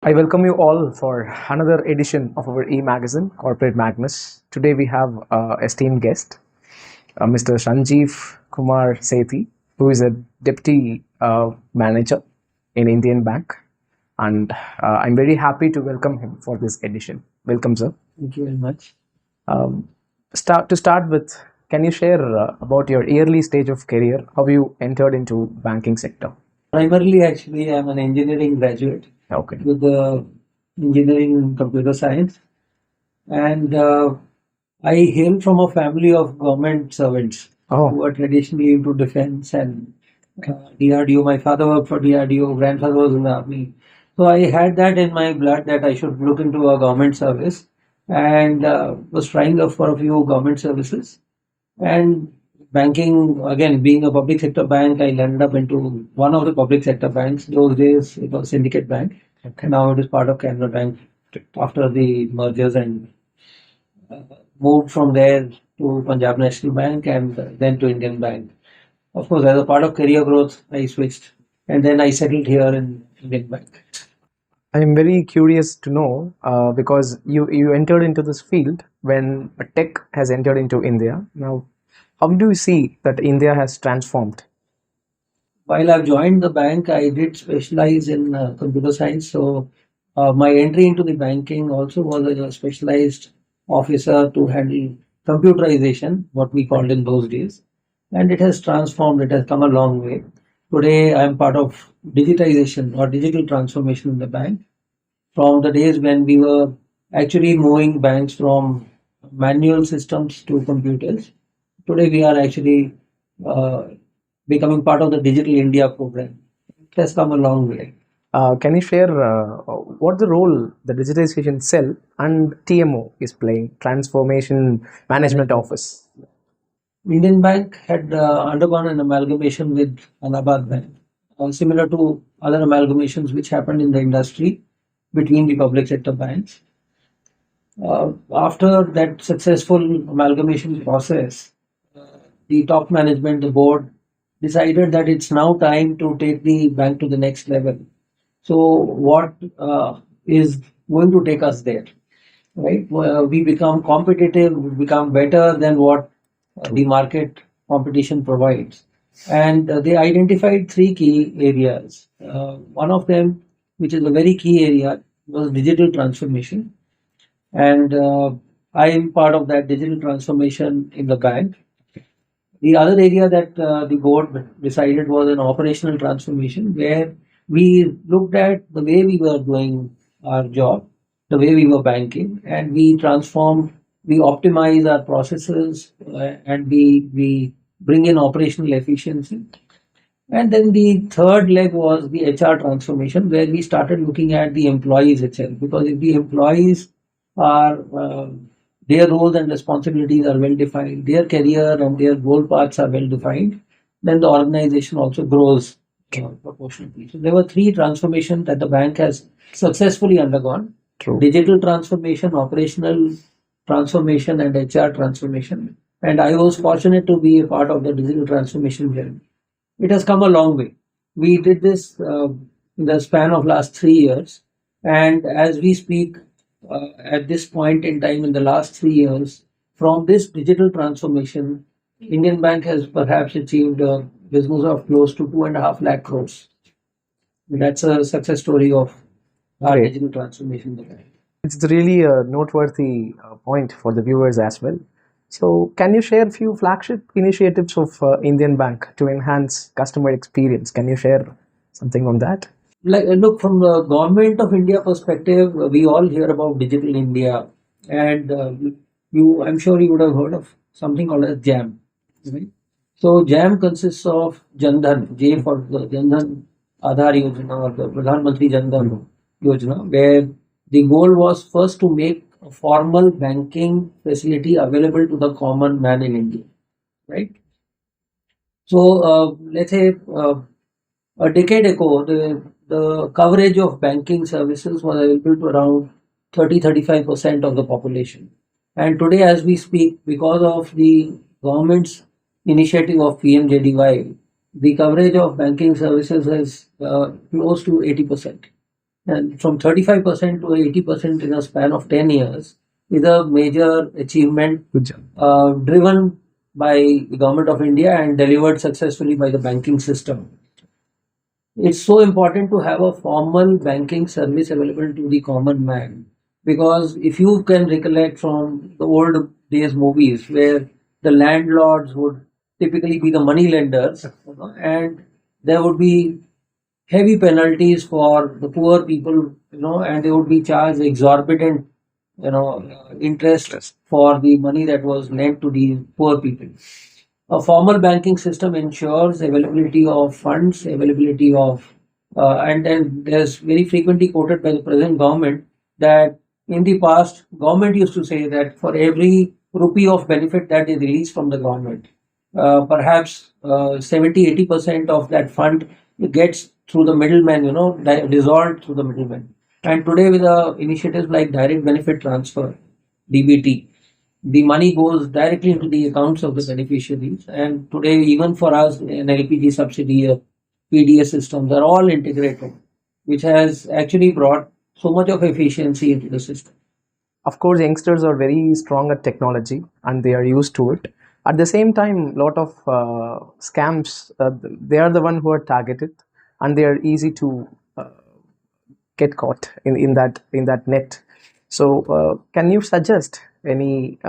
I welcome you all for another edition of our e-magazine, Corporate Magnus. Today we have esteemed guest, Mr. Sanjeev Kumar Sethi, who is a deputy manager in Indian Bank, and I'm very happy to welcome him for this edition. Welcome, sir. Thank you very much. Um, start with, can you share about your early stage of career? How you entered into banking sector? Primarily, actually, I'm an engineering graduate Okay. with the engineering in computer science, and I hail from a family of government servants who Oh, are traditionally into defense and DRDO. My father worked for DRDO, grandfather was in the army. So I had that in my blood that I should look into a government service and was trying out for a few government services. And banking, again, being a public sector bank, I landed up into one of the public sector banks. Those days it was Syndicate Bank. okay. Now it is part of Canara Bank after the mergers and uh, moved from there to Punjab National Bank and then to Indian Bank. Of course, as a part of career growth, I switched and then I settled here in Indian Bank. I'm very curious to know because you entered into this field when tech has entered into India. Now, how do you see that India has transformed? While I've joined the bank, I did specialize in computer science. So my entry into the banking also was as a specialized officer to handle computerization, what we called in those days. And it has transformed, it has come a long way. Today, I'm part of digitization or digital transformation in the bank from the days when we were actually moving banks from manual systems to computers. Today, we are actually uh, becoming part of the Digital India program. It has come a long way. Can you share what the role the digitization cell and TMO is playing, Transformation Management Management. Office? Indian Bank had undergone an amalgamation with Allahabad Bank, similar to other amalgamations which happened in the industry between the public sector banks. After that successful amalgamation process, uh, the top management, the board, decided that it's now time to take the bank to the next level. So, what is going to take us there? Right? We become competitive, we become better than what the market competition provides. And they identified three key areas. One of them, which is a very key area, was digital transformation. And I am part of that digital transformation in the bank. The other area that the board decided was an operational transformation where we looked at the way we were doing our job, the way we were banking, and we transformed, we optimize our processes, and we bring in operational efficiency. And then the third leg was the HR transformation, where we started looking at the employees itself. Because if the employees are, their roles and responsibilities are well defined, their career and their goal paths are well defined, then the organization also grows proportionately. So there were three transformations that the bank has successfully undergone: True. digital transformation, operational transformation, and HR transformation. And I was fortunate to be a part of the digital transformation journey. It has come a long way. We did this in the span of last 3 years, and as we speak, at this point in time, in the last 3 years, from this digital transformation, Indian Bank has perhaps achieved a business of close to 2.5 lakh crores. That's a success story of our Great. digital transformation. In the bank. It's really a noteworthy point for the viewers as well. So, can you share a few flagship initiatives of Indian Bank to enhance customer experience? Can you share something on that? Like look, from the government of India perspective, we all hear about digital India, and you, I'm sure you would have heard of something called as JAM. Right? So JAM consists of Jandhan, J for the Jandhan Aadhaar Yojana or the Pradhan Mantri Jandhan Yojana, where the goal was first to make a formal banking facility available to the common man in India. Right. So let's say a decade ago, the coverage of banking services was available to around 30-35% of the population. And today, as we speak, because of the government's initiative of PMJDY, the coverage of banking services is close to 80%. And from 35% to 80% in a span of 10 years is a major achievement Good job. driven by the government of India and delivered successfully by the banking system. It's so important to have a formal banking service available to the common man, because if you can recollect from the old days movies where the landlords would typically be the money lenders, and there would be heavy penalties for the poor people, and they would be charged exorbitant, interest Yes. for the money that was lent to the poor people. A formal banking system ensures availability of funds, availability of, and then there's very frequently quoted by the present government that in the past, government used to say that for every rupee of benefit that is released from the government, perhaps 70-80% of that fund gets through the middleman, dissolved through the middleman. And today, with initiatives like direct benefit transfer, DBT, the money goes directly into the accounts of the beneficiaries. And today, even for us, an LPG subsidy, PDS systems are all integrated, which has actually brought so much of efficiency into the system. Of course, youngsters are very strong at technology and they are used to it. At the same time, lot of scams, they are the one who are targeted, and they are easy to get caught in that net. So, can you suggest any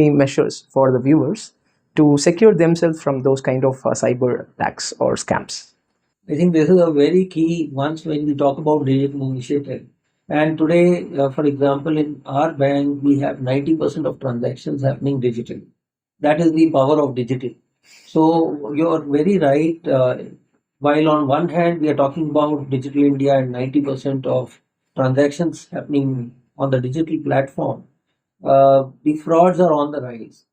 measures for the viewers to secure themselves from those kind of cyber attacks or scams? I think this is a very key once when we talk about digital initiative. And today, for example, in our bank, we have 90% of transactions happening digitally. That is the power of digital. So you're very right. While on one hand, we are talking about digital India and 90% of transactions happening on the digital platform, the frauds are on the rise.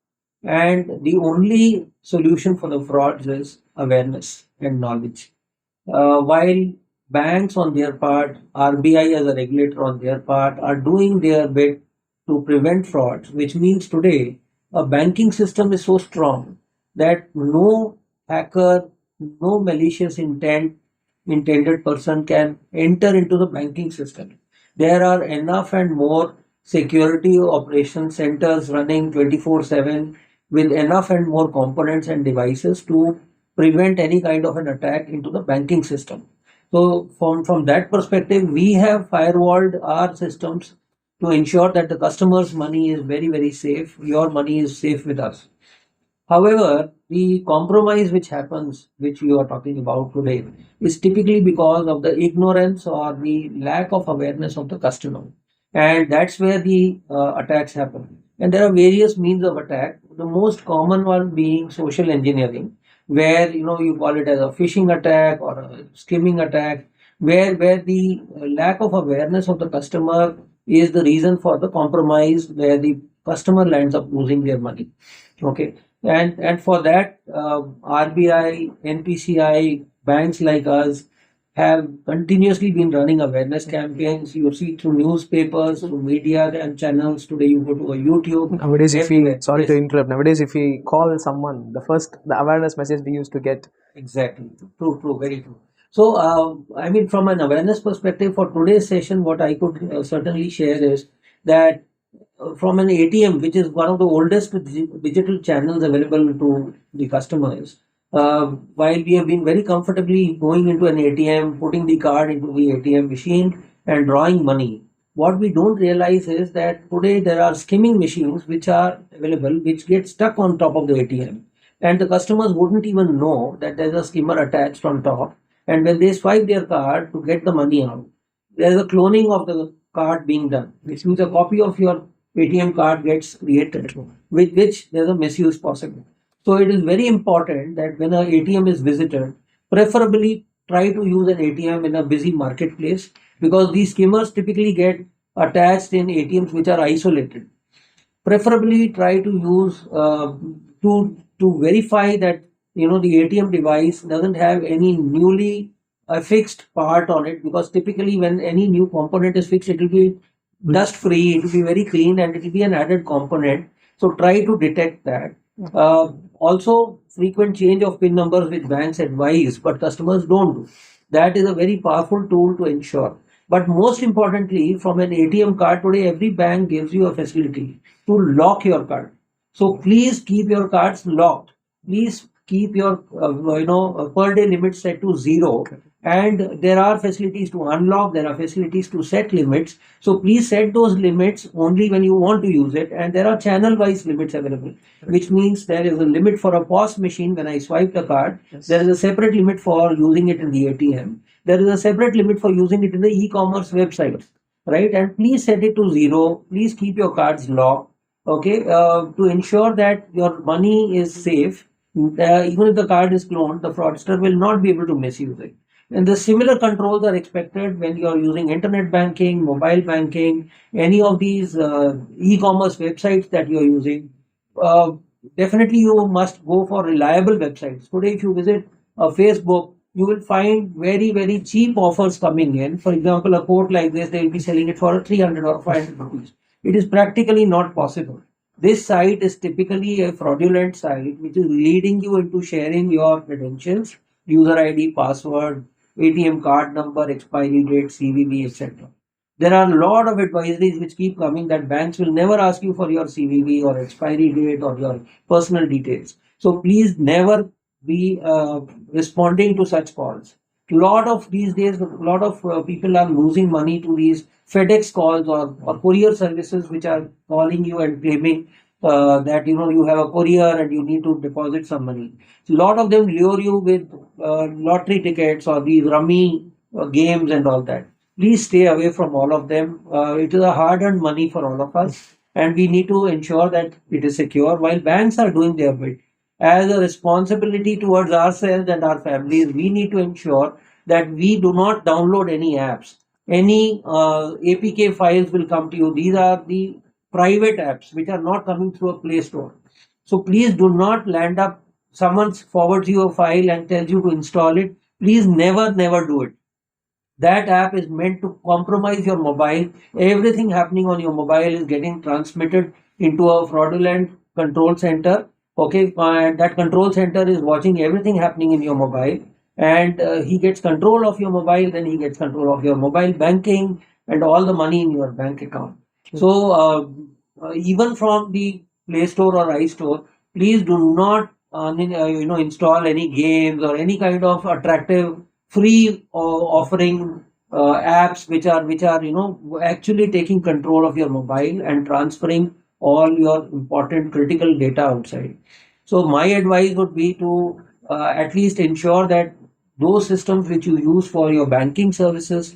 And the only solution for the frauds is awareness and knowledge. While banks on their part, RBI as a regulator on their part, are doing their bit to prevent frauds, which means today a banking system is so strong that no hacker, no malicious intended person can enter into the banking system. There are enough and more security operation centers running 24/7 with enough and more components and devices to prevent any kind of an attack into the banking system. So from that perspective, we have firewalled our systems to ensure that the customer's money is very, very safe. Your money is safe with us. However, the compromise which happens, which you are talking about today, is typically because of the ignorance or the lack of awareness of the customer. And that's where the attacks happen. And there are various means of attack. The most common one being social engineering, where you call it as a phishing attack or a skimming attack, where the lack of awareness of the customer is the reason for the compromise, where the customer lands up losing their money. Okay, and for that, RBI, NPCI, banks like us have continuously been running awareness campaigns. You see through newspapers, through media and channels. Today, you go to a YouTube. Nowadays, if we Everywhere. sorry to Yes, interrupt, nowadays if we call someone, the awareness message we used to get. exactly. True, true, very true. So, I mean, from an awareness perspective, for today's session, what I could certainly share is that from an ATM, which is one of the oldest digital channels available to the customers. While we have been very comfortably going into an ATM, putting the card into the ATM machine and drawing money, what we don't realize is that today there are skimming machines which are available, which get stuck on top of the ATM. And the customers wouldn't even know that there's a skimmer attached on top. And when they swipe their card to get the money out, there's a cloning of the card being done, which means a copy of your ATM card gets created, with which there's a misuse possible. So it is very important that when an ATM is visited, preferably try to use an ATM in a busy marketplace, because these skimmers typically get attached in ATMs which are isolated. Preferably try to use to verify that the ATM device doesn't have any newly fixed part on it, because typically when any new component is fixed, it will be dust free, it will be very clean, and it will be an added component. So try to detect that. Also, frequent change of PIN numbers which banks advise, but customers don't do. That is a very powerful tool to ensure. But most importantly, from an ATM card today, every bank gives you a facility to lock your card. So please keep your cards locked. Please keep your per day limit set to zero. And there are facilities to unlock. There are facilities to set limits. So please set those limits only when you want to use it. And there are channel-wise limits available, which means there is a limit for a POS machine when I swipe the card. There is a separate limit for using it in the ATM. There is a separate limit for using it in the e-commerce websites, right? And please set it to zero. Please keep your cards locked, okay, to ensure that your money is safe. Even if the card is cloned, the fraudster will not be able to misuse it. And the similar controls are expected when you are using internet banking, mobile banking, any of these e-commerce websites that you are using. Uh, Definitely, you must go for reliable websites. Today, if you visit Facebook, you will find very, very cheap offers coming in. For example, a coat like this, they will be selling it for 300 or 500 rupees. It is practically not possible. This site is typically a fraudulent site which is leading you into sharing your credentials, user ID, password, ATM card number, expiry date, CVV, etc. There are a lot of advisories which keep coming that banks will never ask you for your CVV or expiry date or your personal details. So please never be responding to such calls. Lot of these days, a lot of people are losing money to these FedEx calls or courier services which are calling you and claiming that you have a courier and you need to deposit some money. So lot of them lure you with lottery tickets or these rummy games and all that. Please stay away from all of them. It is a hard-earned money for all of us, and we need to ensure that it is secure. While banks are doing their bit, as a responsibility towards ourselves and our families, we need to ensure that we do not download any apps. Any APK files will come to you. These are the private apps which are not coming through a Play Store. So please do not land up. Someone forwards you a file and tells you to install it. Please never, never do it. That app is meant to compromise your mobile. Everything happening on your mobile is getting transmitted into a fraudulent control center. Okay, and that control center is watching everything happening in your mobile, and he gets control of your mobile. Then he gets control of your mobile banking and all the money in your bank account. So even from the Play Store or iStore, please do not install any games or any kind of attractive free offering apps which are actually taking control of your mobile and transferring all your important critical data outside. So my advice would be to at least ensure that those systems which you use for your banking services,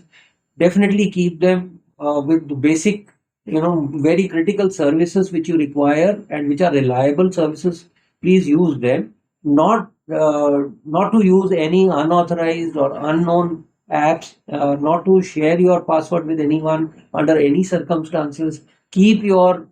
definitely keep them with the basic, very critical services which you require and which are reliable services. Please use them, not to use any unauthorized or unknown apps, not to share your password with anyone under any circumstances. Keep your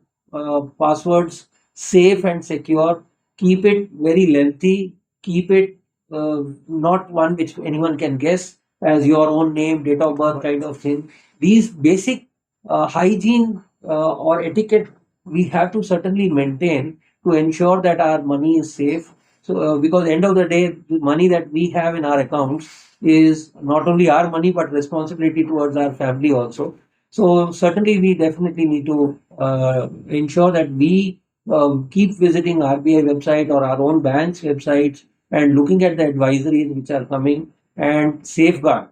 passwords safe and secure. Keep it very lengthy. Keep it not one which anyone can guess as your own name, date of birth kind of thing. These basic hygiene or etiquette we have to certainly maintain to ensure that our money is safe. So, because end of the day, the money that we have in our accounts is not only our money but responsibility towards our family also. So, certainly, we definitely need to ensure that we keep visiting RBI website or our own bank's websites and looking at the advisories which are coming and safeguard.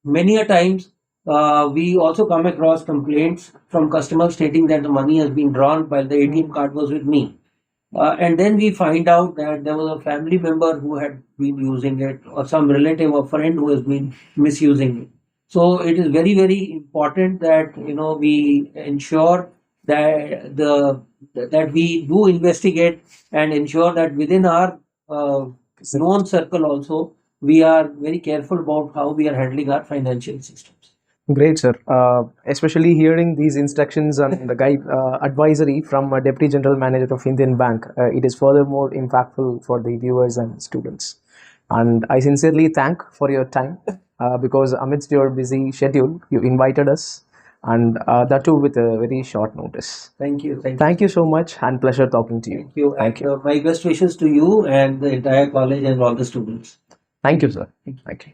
Many a times, we also come across complaints from customers stating that the money has been drawn while the ATM card was with me. And then we find out that there was a family member who had been using it, or some relative or friend who has been misusing it. So it is very, very important that we ensure that we do investigate and ensure that within our known circle also we are very careful about how we are handling our financial systems. Great, sir. Especially hearing these instructions and the guide advisory from a Deputy General Manager of Indian Bank, it is furthermore impactful for the viewers and students. And I sincerely thank for your time because amidst your busy schedule, you invited us, and that too with a very short notice. Thank you. Thank you so much, and pleasure talking to you. Thank you. Thank And my best wishes to you and the entire college and all the students. Thank you, sir. Thank you.